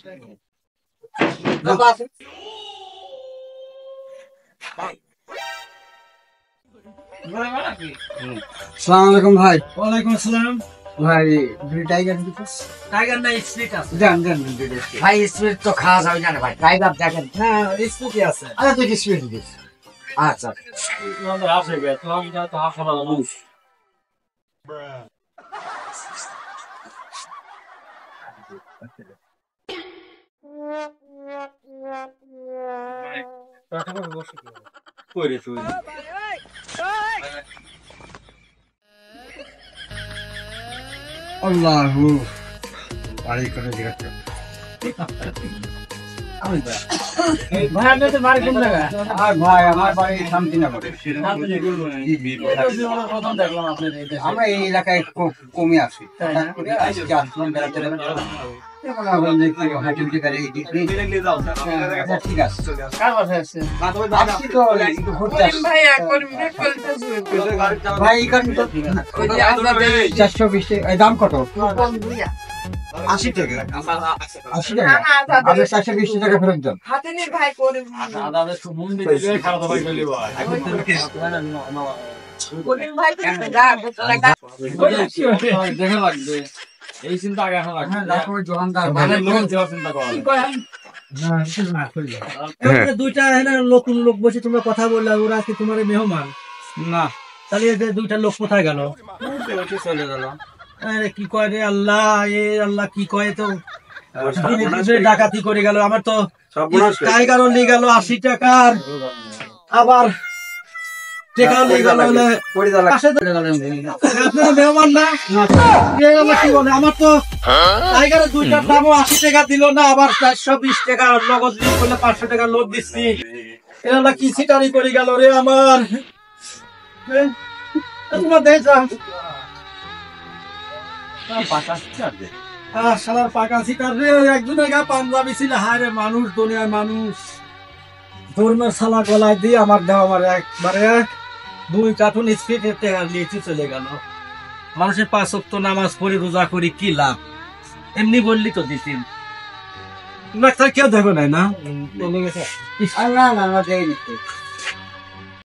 আসসালামু আলাইকুম ভাই। ওয়ালাইকুম আসসালাম। ভাই টাইগার টাইগার না স্প্লিট আছে? জান জান ভাই স্পিড তো খাওয়া যাবে না ভাই, টাইগার দেখেন। হ্যাঁ স্প্লিটই আছে। আচ্ছা তুই স্পিড দিস। আচ্ছা তোমাদের আছে বে, তোমাদের তো হাসপাতাল মানুষ। আল্লাহু বাড়ি করে দিয়েছে। ভাই আপনাদের বাড়ি কোন জায়গায়? আর ভাই আমার বাড়ি শান্তিনগর। প্রথম দেখলাম আপনাদের এই দেশে। আমরা এই এলাকায় খুব কমই আসি। তাই না? আজকে আসলাম বেড়াতে ঠিক আছে। কার বাসায় আসছে? আসছি তো একটু ঘুরতে আসছি। ভাই এই কারণে তো 420 দাম কত? 80 টাকা। 80 টাকা। আপনি 420 টাকা ফেরত দেন। দাদাদের খুব মন দিয়ে খারাপ ভাই বলি ভাই। দেখা লাগবে। এই চিন্তা আগে এখন লাগবে। চিন্তা করা। দুইটা নতুন লোক বসে তোমরা কথা বললে, ওরা কি তোমার মেহমান? না তাহলে এদের দুইটা লোক কোথায় গেল? চলে গেল। আরে কি কয় রে আল্লাহ, এ আল্লাহ কি কয় তো ডাকাতি করে গেল। আমার তো টাইগারও নিয়ে গেল 80 টাকার, আবার টাকাও নিয়ে গেল। আপনারা মেহমান না? এ আল্লাহ কি বলে, আমার তো টাইগারের দুইটার দামও 80 টাকা দিল না, আবার 420 টাকা নগদ দিন করলে 500 টাকা লোড দিচ্ছি। এ আল্লাহ কি সিটারি করে গেল রে আমার। তোমার দেখ শালার পাকা শিকার রে, একজনের গা পাঞ্জাবি ছিল। হায় রে মানুষ, দুনিয়ার মানুষ ধর্মের শালা গলায় দিয়ে আমার দেওয়া আমার একবারে 2 কার্টুন স্পিড নিয়ে চলে গেল। মানুষের 5 ওয়াক্ত নামাজ পড়ে রোজা করি কি লাভ? এমনি বললি তো দিতিম। কেউ দেখো নাই না? না না না দেয়নি।